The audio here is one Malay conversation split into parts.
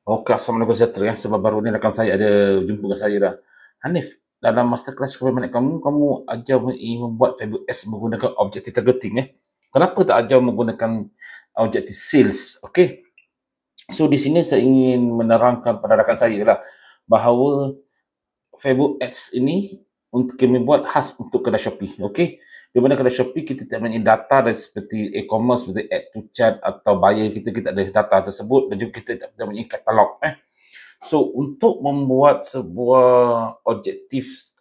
Okey, assalamualaikum sejahtera ya. Sebab baru ni rakan saya ada jumpa dengan saya dah. Hanif, dalam masterclass kepemimpinan kamu ajar membuat Facebook Ads menggunakan objektif targeting Kenapa tak ajar menggunakan objektif sales? Okey. So di sini saya ingin menerangkan pada rakan saya lah bahawa Facebook Ads ini untuk kami buat khas untuk kedai Shopee, okey. Di mana kedai Shopee kita tak mempunyai data dari seperti e-commerce, seperti add to cart atau buyer kita ada data tersebut dan juga kita tak mempunyai katalog. So, untuk membuat sebuah objektif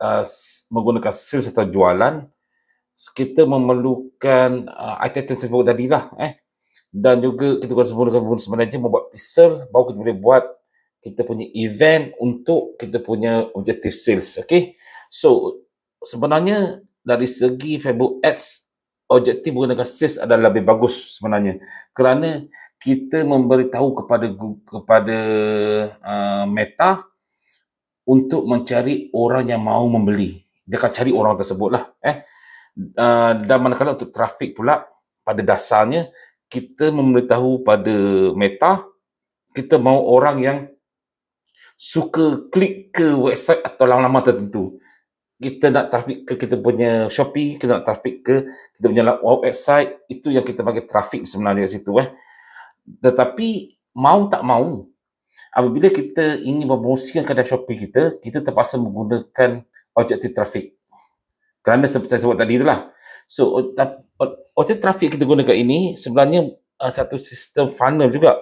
menggunakan sales atau jualan, kita memerlukan item tersebut tadi lah. Dan juga kita guna sebenarnya membuat pixel, baru kita boleh buat kita punya event untuk kita punya objektif sales. Okay. So, sebenarnya dari segi Facebook Ads, objektif menggunakan sales adalah lebih bagus sebenarnya. Kerana kita memberitahu kepada Meta untuk mencari orang yang mahu membeli. Dia akan cari orang tersebut lah. Dan manakala untuk trafik pula, pada dasarnya kita memberitahu pada Meta kita mahu orang yang suka klik ke website atau laman-laman tertentu. Kita nak trafik ke kita punya Shopee, kita nak trafik ke kita punya website, itu yang kita bagi trafik sebenarnya kat situ. Tetapi mau tak mau, apabila kita ingin mempromosikan kedai Shopee kita, kita terpaksa menggunakan objektif trafik. Kerana seperti saya sebut tadi itulah. So, objektif trafik kita gunakan ini sebenarnya satu sistem funnel juga.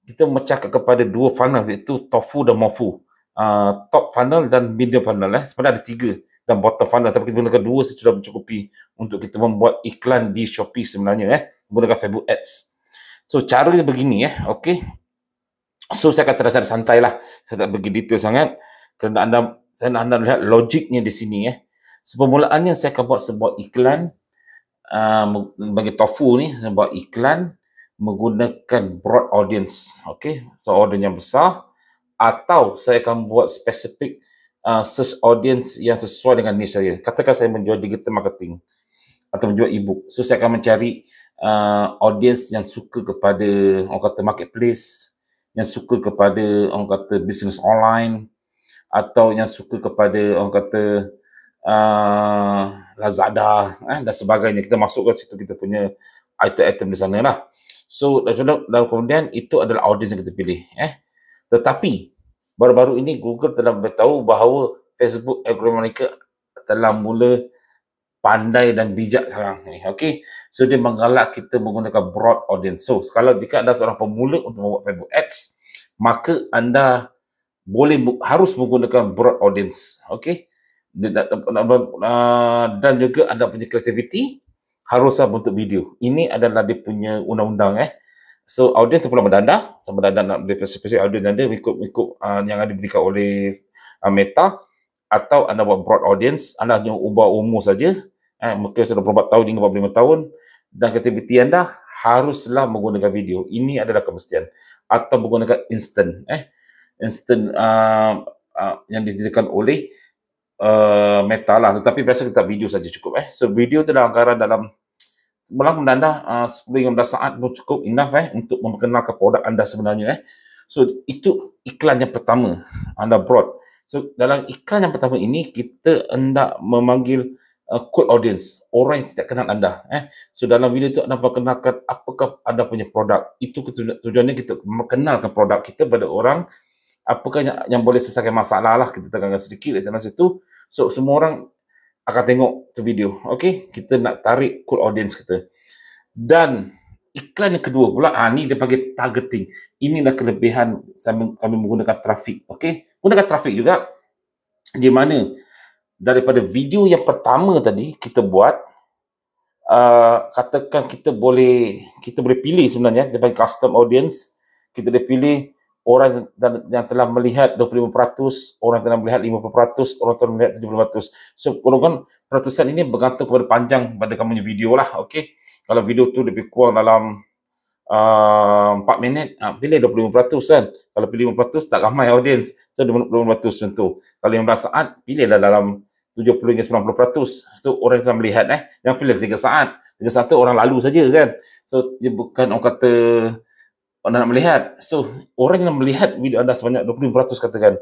Kita mencakap kepada dua funnel, iaitu tofu dan mofu. Top funnel dan medium funnel. Sebenarnya ada 3 dan bottom funnel, tapi kita gunakan 2 sudah mencukupi untuk kita membuat iklan di Shopee sebenarnya, menggunakan Facebook Ads. So, caranya begini okey. So, saya akan terasa santai lah. Saya tak pergi detail sangat kerana saya nak anda lihat logiknya di sini. Semulaannya saya akan buat sebuah iklan bagi tofu ni, saya buat iklan menggunakan broad audience. Okey, so audience yang besar, atau saya akan buat spesifik search audience yang sesuai dengan niche saya. Katakan saya menjual digital marketing atau menjual e-book. So saya akan mencari audience yang suka kepada orang kata marketplace, yang suka kepada orang kata business online, atau yang suka kepada orang kata Lazada dan sebagainya. Kita masukkan situ kita punya item-item di sana lah. So, dan kemudian itu adalah audience yang kita pilih. Tetapi, baru-baru ini Google telah beritahu bahawa Facebook algoritma mereka telah mula pandai dan bijak sekarang ni. Okay? So, dia menggalak kita menggunakan broad audience. So, jika anda seorang pemula untuk membuat Facebook Ads, maka anda harus menggunakan broad audience. Okay? Dan juga anda punya creativity haruslah bentuk video. Ini adalah dia punya undang-undang. So, audience terpulang berdandah. Sama ada nak beri spesifik audience anda ikut yang ada diberikan oleh Meta, atau anda buat broad audience, anda hanya ubah umur saja. Mungkin sudah 24 tahun hingga 45 tahun. Dan kreativiti anda haruslah menggunakan video. Ini adalah kemestian. Atau menggunakan instant. Instant yang disediakan oleh Meta lah, tetapi biasa kita video saja cukup. So video tu dalam anggaran dalam menanda 10-15 saat pun cukup enough untuk memperkenalkan produk anda sebenarnya. So itu iklan yang pertama, anda broad. So dalam iklan yang pertama ini kita hendak memanggil cold audience, orang yang tidak kenal anda. So dalam video itu anda perkenalkan apakah anda punya produk. Itu tujuannya kita mengenalkan produk kita pada orang. Apakah yang boleh selesaikan masalah lah, kita tekankan sedikit di dalam situ. So, semua orang akan tengok tu video. Okay, kita nak tarik cool audience kita. Dan iklan yang kedua pula, ni dia panggil targeting. Inilah kelebihan kami menggunakan trafik. Okay, gunakan trafik juga, di mana daripada video yang pertama tadi kita buat, katakan kita boleh pilih sebenarnya, dia panggil custom audience. Kita boleh pilih orang yang telah melihat 25%, orang yang telah melihat 50%, orang yang telah melihat 70%. So, golongan peratusan ini bergantung kepada panjang pada kamu punya video lah. Okay? Kalau video tu lebih kurang dalam 4 minit, pilih 25% kan. Kalau pilih 50%, tak ramai audience. So, 25% tentu. Kalau 15 saat, pilihlah dalam 70 hingga 90%. So, orang yang telah melihat. Yang pilih 3 saat. 3 saat tu orang lalu saja kan. So, dia bukan orang kata anda nak melihat. So, orang yang melihat video anda sebanyak 25% katakan,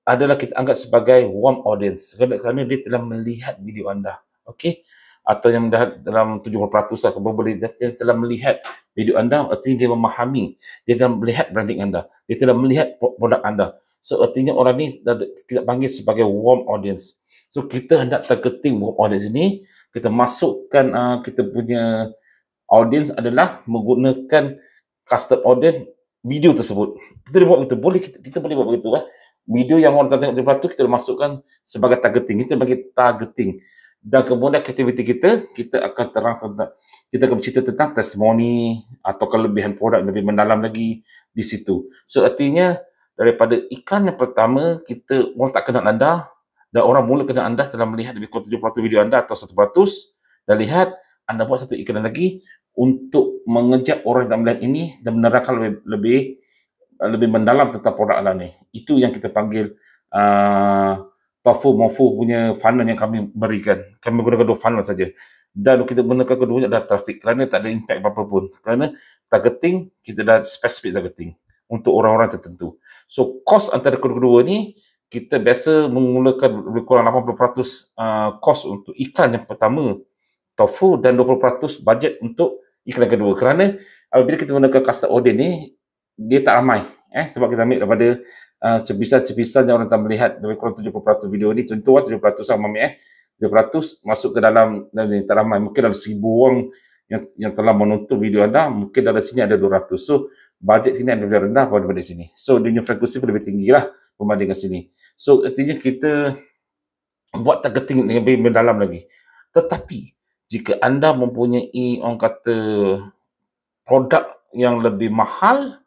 adalah kita anggap sebagai warm audience kerana dia telah melihat video anda. Okey? Atau yang dah dalam 70% lah, boleh dia telah melihat video anda, artinya dia memahami, dia telah melihat branding anda, dia telah melihat produk anda. So artinya orang ni kita panggil sebagai warm audience. So kita hendak targeting warm audience ini, kita masukkan kita punya audience adalah menggunakan custom audience video tersebut. Kita boleh buat begitu, kita boleh buat begitu. Video yang orang tengok 70% kita masukkan sebagai targeting, kita bagi targeting. Dan kemudian aktiviti kita akan terang tentang, kita akan bercerita tentang testimoni atau kelebihan produk yang lebih mendalam lagi di situ. So artinya daripada iklan yang pertama, kita orang tak kenal anda dan orang mula kenal anda setelah melihat lebih kurang 70% video anda atau 1% dan lihat, anda buat satu iklan lagi untuk mengejap orang yang melihat ini dan menerangkan lebih mendalam tentang produk anda ni. Itu yang kita panggil Tofu Mofu punya funnel yang kami berikan. Kami gunakan 2 funnel saja. Dan kita gunakan keduanya adalah traffic kerana tak ada impact apa-apa pun. Kerana targeting, kita dah spesifik targeting untuk orang-orang tertentu. So, cost antara kedua-dua ni, kita biasa menggunakan lebih kurang 80% cost untuk iklan yang pertama, Tofu, dan 20% budget untuk iklan kedua. Kerana apabila kita gunakan custom audience ni, dia tak ramai. Sebab kita ambil daripada cepisan-cepisan yang orang tak melihat lebih kurang 70% video ni. Contoh 70% sama ambil 70% masuk ke dalam tak ramai. Mungkin ada 1,000 orang yang telah menonton video anda, mungkin dari sini ada 200. So, budget sini ada lebih rendah daripada sini. So, dia punya frekuensi lebih tinggi lah berbanding dengan sini. So, artinya kita buat targeting yang lebih mendalam lagi. Tetapi, jika anda mempunyai orang kata produk yang lebih mahal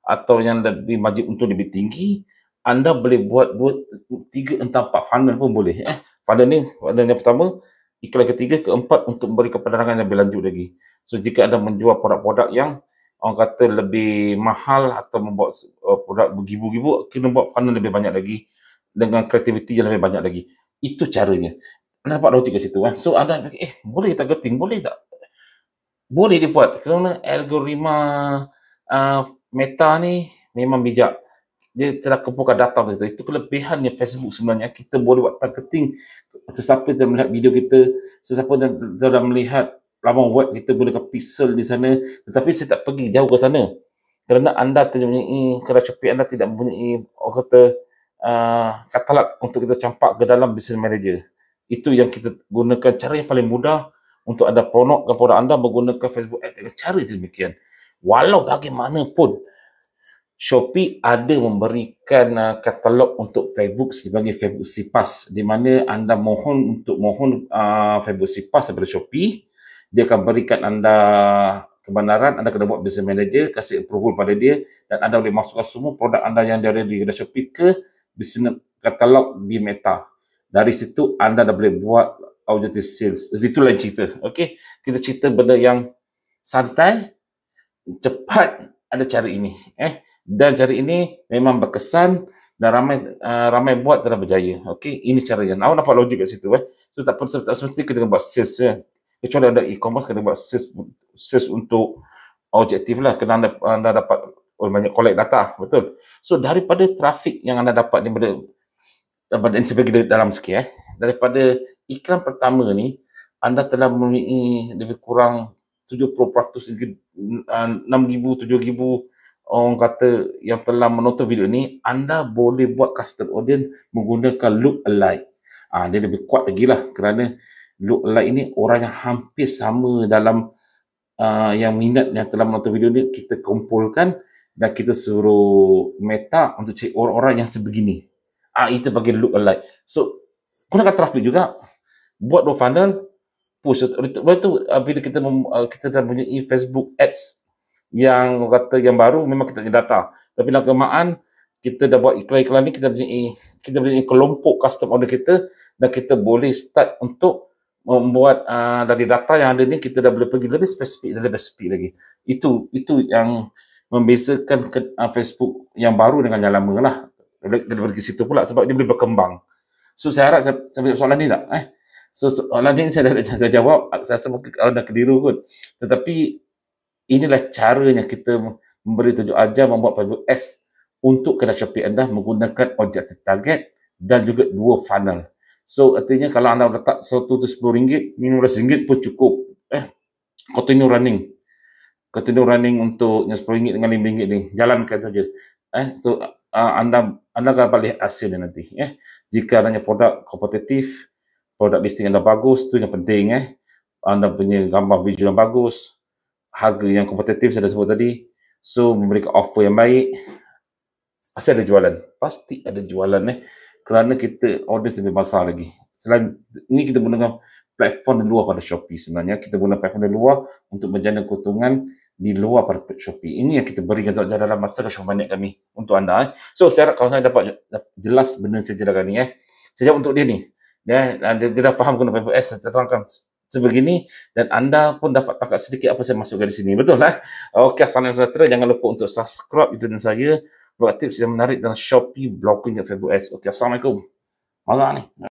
atau yang lebih margin untung lebih tinggi, anda boleh buat 2, 3 entah 4 funnel pun boleh. Funnel yang pertama, iklan ketiga, keempat untuk memberikan penerangan yang lebih lanjut lagi. So jika anda menjual produk-produk yang orang kata lebih mahal atau membuat produk bergibu-gibu, kena buat funnel lebih banyak lagi dengan kreativiti yang lebih banyak lagi. Itu caranya. Anda dapat logik kat situ. So anda fikir, boleh targeting, boleh tak? Boleh dibuat kerana algoritma Meta ni memang bijak. Dia telah kumpulkan data kita. Itu kelebihannya Facebook sebenarnya. Kita boleh buat targeting. Sesiapa yang melihat video kita, sesiapa yang telah melihat laman web kita gunakan pixel di sana. Tetapi saya tak pergi jauh ke sana. Kerana anda mempunyai, kerana Shopee anda tidak mempunyai orang kata katalog untuk kita campak ke dalam Business Manager. Itu yang kita gunakan cara yang paling mudah untuk anda promote produk anda menggunakan Facebook Ads dengan cara demikian. Walau bagaimanapun, Shopee ada memberikan katalog untuk Facebook sebagai Facebook Sipas, di mana anda mohon Facebook Sipas daripada Shopee. Dia akan berikan anda kebenaran, anda kena buat Business Manager, kasih approval pada dia, dan anda boleh masukkan semua produk anda yang ada di kedai Shopee ke business katalog di Meta. Dari situ anda dah boleh buat objective sales. Itu lain cerita. Okey, kita cerita benda yang santai, cepat, ada cara ini. Dan cara ini memang berkesan dan ramai buat telah berjaya. Okey, ini caranya. Awak dapat logik kat situ. So tak semesti kita buat sales. Kecuali ada e-commerce, kena buat sales untuk objektif lah. Kena anda dapat banyak collect data. Betul. So daripada trafik yang anda dapat ni, daripada sebagainya dalam sikit. Daripada iklan pertama ni, anda telah mempunyai lebih kurang 70%, 6,000, 7,000 orang kata yang telah menonton video ni. Anda boleh buat custom audience menggunakan look alike. Dia lebih kuat lagi lah, kerana look alike ini orang yang hampir sama dalam yang minat yang telah menonton video ni, kita kumpulkan dan kita suruh Meta untuk cari orang-orang yang sebegini. Itu bagi look alike. So gunakan traffic juga, buat 2 funnel, push. Lepas tu bila kita dah mempunyai Facebook Ads yang kata yang baru, memang kita ada data. Tapi dalam kelemahan, kita dah buat iklan-iklan ni, kita punya kelompok custom order kita, dan kita boleh start untuk membuat dari data yang ada ni, kita dah boleh pergi lebih spesifik lagi. Itu yang membezakan Facebook yang baru dengan yang lama lah. Dari situ pula, sebab dia boleh berkembang. So saya harap saya jawab soalan ni tak? So soalan ni saya dah jawab. Saya rasa mungkin anda keliru kot. Tetapi inilah caranya kita memberi tunjuk ajar membuat Facebook Ads untuk kedai Shopee anda menggunakan objektif target dan juga 2 funnel. So, artinya kalau anda letak satu tu RM10, RM15 pun cukup. Continue running untuk yang RM10 dengan RM5 ni. Jalankan saja. So, anda akan dapat lihat hasilnya nanti. Jika adanya produk kompetitif, produk listing anda bagus, tu yang penting. Anda punya gambar video yang bagus, harga yang kompetitif saya dah sebut tadi. So, memberikan offer yang baik. Pasti ada jualan. Pasti ada jualan kerana kita audience lebih besar lagi. Selain ini kita gunakan platform di luar pada Shopee sebenarnya. Kita guna platform di luar untuk menjana keuntungan di luar pada Shopee. Ini yang kita berikan dalam Masterclass Shopee Money kami untuk anda. So, saya harap kawan saya dapat jelas benda saya jelaskan ni. Saya jawab untuk dia ni. Dia dah faham guna Facebook Ads, saya terangkan sebegini dan anda pun dapat tangkap sedikit apa saya masukkan di sini. Betul lah? Okey, assalamualaikum saudara. Jangan lupa untuk subscribe YouTube saya buat tips yang menarik dalam Shopee blocking dan Facebook Ads. Okey, assalamualaikum. Marah ni.